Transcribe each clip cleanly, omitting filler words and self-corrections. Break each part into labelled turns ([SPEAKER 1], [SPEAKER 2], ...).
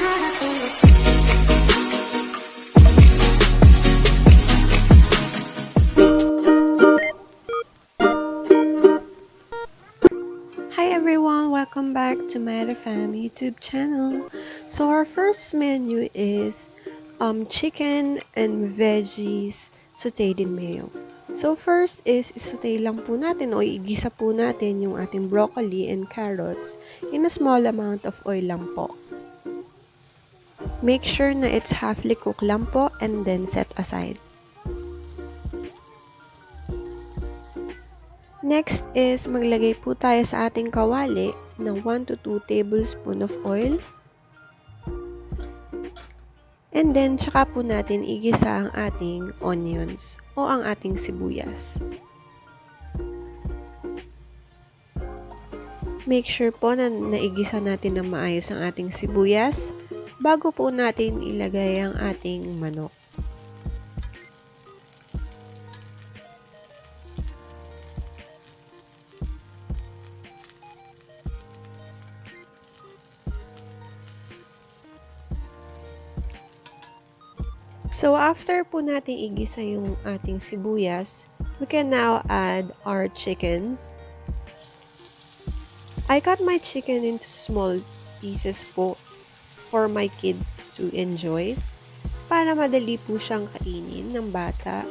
[SPEAKER 1] Hi everyone, welcome back to my Fam YouTube channel. So our first menu is chicken and veggies sauteed in mayo. So first is isaute lang po natin o igisa po natin yung ating broccoli and carrots in a small amount of oil lang po. Make sure na it's halfly cooked lang po and then set aside. Next is maglagay po tayo sa ating kawali ng 1 to 2 tablespoon of oil. And then, tsaka po natin igisa ang ating onions o ang ating sibuyas. Make sure po na naigisa natin na maayos ang ating sibuyas bago po natin ilagay ang ating manok. So, after po natin igisa yung ating sibuyas, we can now add our chickens. I cut my chicken into small pieces po for my kids to enjoy para madali po siyang kainin ng bata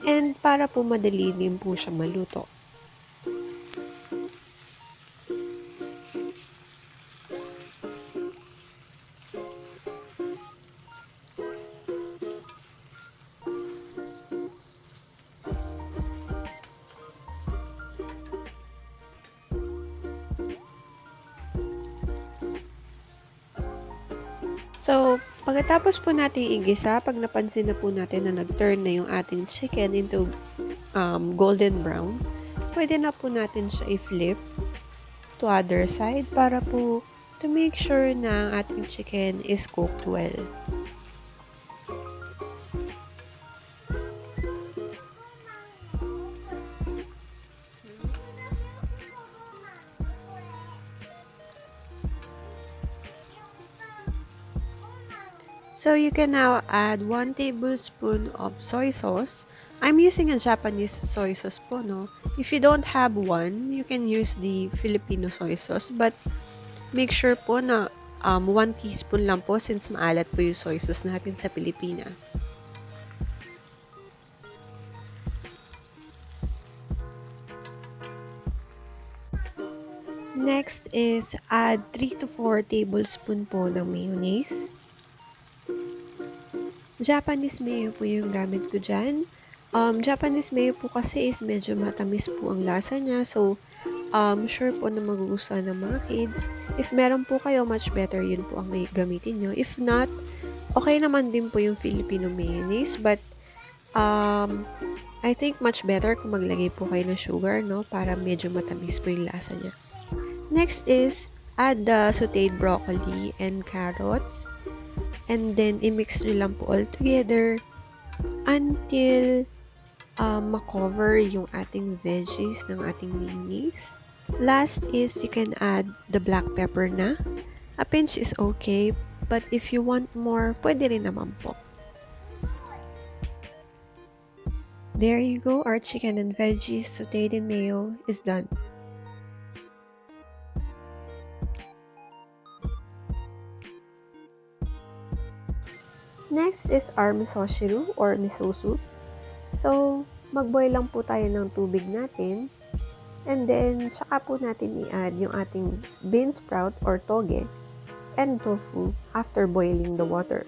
[SPEAKER 1] and para po madali din po siya maluto. So, pagkatapos po natin igisa, pag napansin na po natin na nag-turn na yung ating chicken into golden brown, pwede na po natin siya i-flip to other side para po to make sure na ang ating chicken is cooked well. So you can now add 1 tablespoon of soy sauce. I'm using a Japanese soy sauce po, no? If you don't have one, you can use the Filipino soy sauce. But make sure po na 1 teaspoon lang po since maalat po yung soy sauce natin sa Pilipinas. Next is add 3 to 4 tablespoon po ng mayonnaise. Japanese mayo po yung gamit ko dyan. Japanese mayo po kasi is medyo matamis po ang lasa niya. So, sure po na magugustuhan ng mga kids. If meron po kayo, much better yun po ang may gamitin nyo. If not, okay naman din po yung Filipino mayonnaise. But, I think much better kung maglagay po kayo ng sugar, no? Para medyo matamis po yung lasa niya. Next is, add the sauteed broccoli and carrots. And then, i-mix nyo lang po all together until makover yung ating veggies ng ating mayonnaise. Last is, you can add the black pepper na. A pinch is okay, but if you want more, pwede rin naman po. There you go, our chicken and veggies sauteed in mayo is done. Next is our miso shiru or miso soup. So, mag-boil lang po tayo ng tubig natin. And then, tsaka po natin i-add yung ating bean sprout or toge and tofu after boiling the water.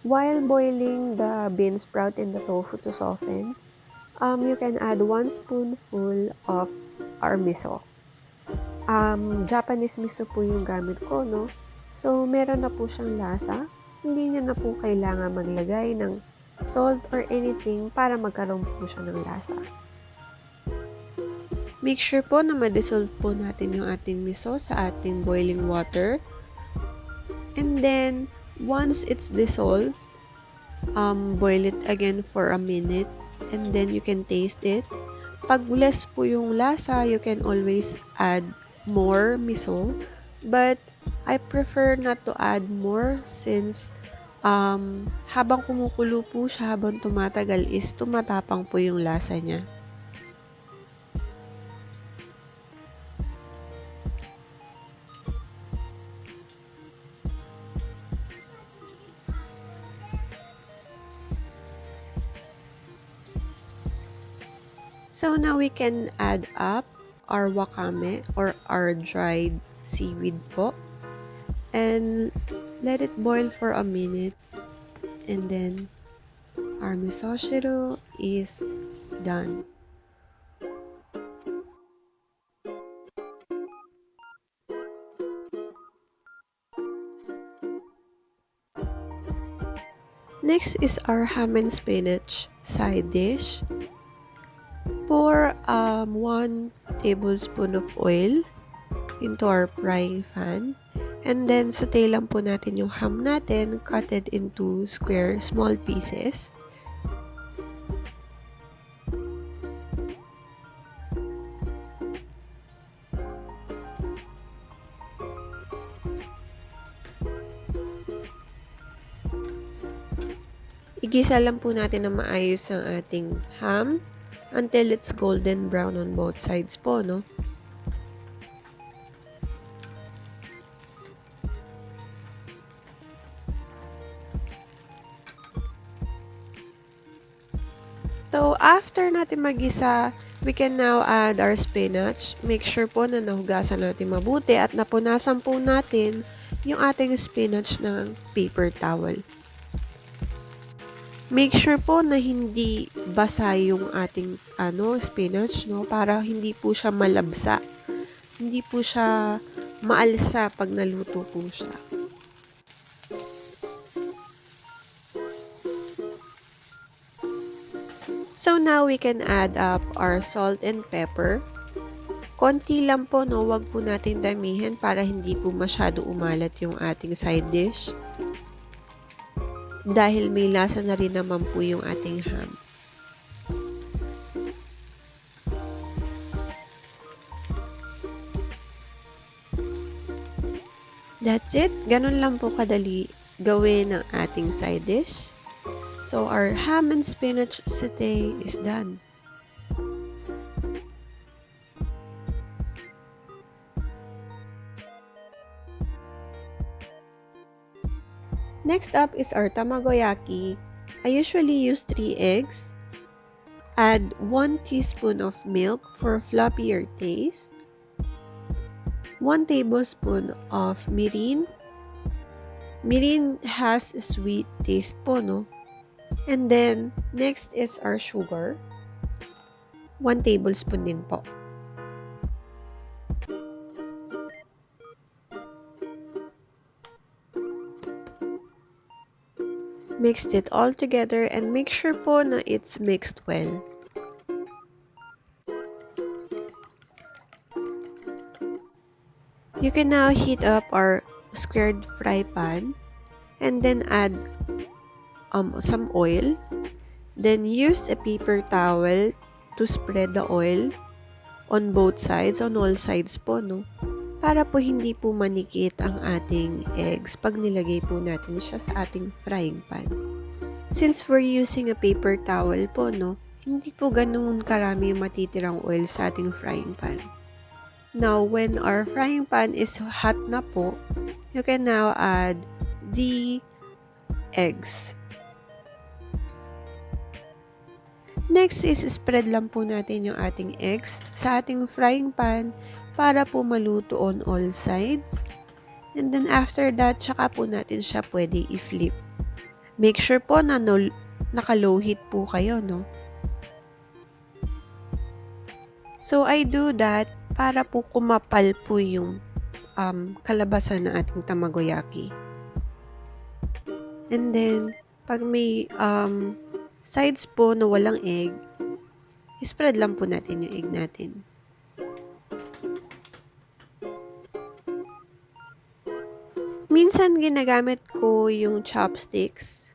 [SPEAKER 1] While boiling the bean sprout and the tofu to soften, you can add 1 spoonful of our miso. Japanese miso po yung gamit ko, no? So, meron na po siyang lasa. Hindi niya na po kailangan maglagay ng salt or anything para magkaroon po siya ng lasa. Make sure po na ma-dissolve po natin yung ating miso sa ating boiling water. And then, once it's dissolved, boil it again for a minute. And then, you can taste it. Pag less po yung lasa, you can always add more miso. But I prefer not to add more since habang kumukulo po siya, habang tumatagal is tumatapang po yung lasa niya. So now we can add up our wakame or our dried seaweed po. And let it boil for a minute. And then our misoshiro is done. Next is our ham and spinach side dish. Pour 1 tablespoon of oil into our frying pan. And then, saute lang po natin yung ham natin, cut it into square, small pieces. Igisa lang po natin na maayos ang ating ham until it's golden brown on both sides po, no? So, after natin magisa, we can now add our spinach. Make sure po na nahugasan natin mabuti at napunasan po natin yung ating spinach ng paper towel. Make sure po na hindi basa yung ating spinach, no? Para hindi po siya malabsa. Hindi po siya maalsa pag naluto po siya. So now we can add up our salt and pepper. Konti lang po, no? Wag po natin damihan para hindi po masyado umalat yung ating side dish. Dahil may lasa na rin naman po yung ating ham. That's it. Ganun lang po kadali gawin ang ating side dish. So, our ham and spinach sauté is done. Next up is our tamagoyaki. I usually use 3 eggs. Add 1 teaspoon of milk for floppier taste. 1 tablespoon of mirin. Mirin has a sweet taste po, no? And then, next is our sugar. 1 tablespoon din po. Mixed it all together and make sure po na it's mixed well. You can now heat up our squared fry pan and then add some oil. Then use a paper towel to spread the oil on both sides, on all sides po, no? Para po hindi po manikit ang ating eggs pag nilagay po natin siya sa ating frying pan. Since we're using a paper towel po, no? Hindi po ganun karami yung matitirang oil sa ating frying pan. Now, when our frying pan is hot na po, you can now add the eggs. Next is spread lang po natin yung ating eggs sa ating frying pan para po maluto on all sides. And then after that, tsaka po natin siya pwede i-flip. Make sure po na naka-low heat po kayo, no? So, I do that para po kumapal po yung kalabasan ng ating tamagoyaki. And then, pag may sides po na walang egg, spread lang po natin yung egg natin. Minsan ginagamit ko yung chopsticks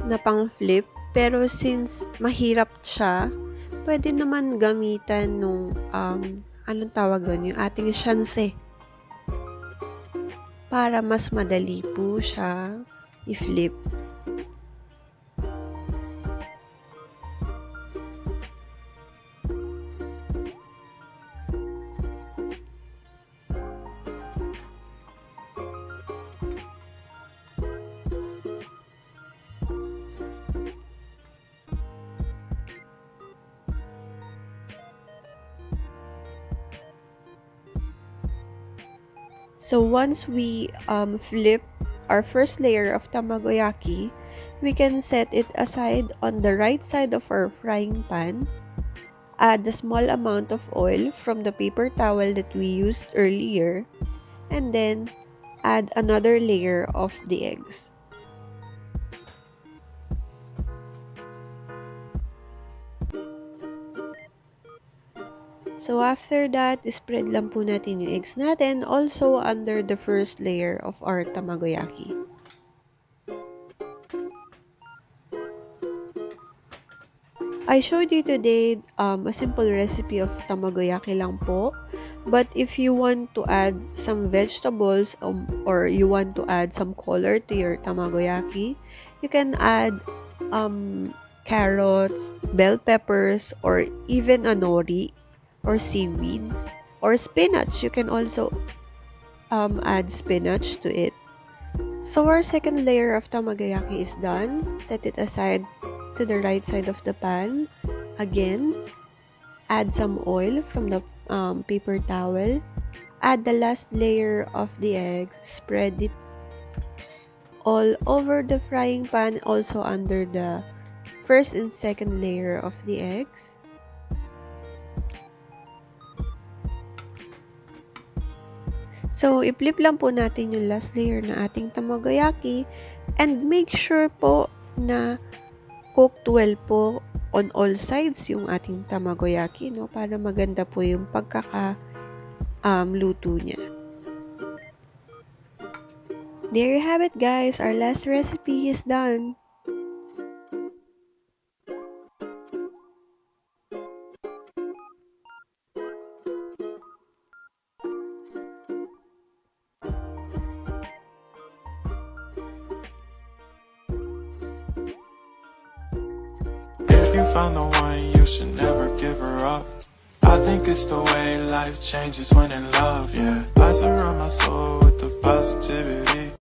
[SPEAKER 1] na pang flip, pero since mahirap siya, pwede naman gamitan nung, anong tawag doon, yung ating shanse. Para mas madali po siya i-flip. So once we flip our first layer of tamagoyaki, we can set it aside on the right side of our frying pan. Add a small amount of oil from the paper towel that we used earlier, and then add another layer of the eggs. So after that, spread lang po natin yung eggs natin also under the first layer of our tamagoyaki. I showed you today a simple recipe of tamagoyaki lang po. But if you want to add some vegetables or you want to add some color to your tamagoyaki, you can add carrots, bell peppers, or even a nori or seaweeds or spinach. You can also add spinach to it. So our second layer of tamagoyaki is done. Set it aside to the right side of the pan. Again, add some oil from the paper towel. Add the last layer of the eggs. Spread it all over the frying pan, also under the first and second layer of the eggs. So, i-flip lang po natin yung last layer na ating tamagoyaki and make sure po na cooked well po on all sides yung ating tamagoyaki, no? Para maganda po yung luto niya. There you have it, guys. Our last recipe is done.
[SPEAKER 2] If you found the one, you should never give her up. I think it's the way life changes when in love, yeah. I surround my soul with the positivity.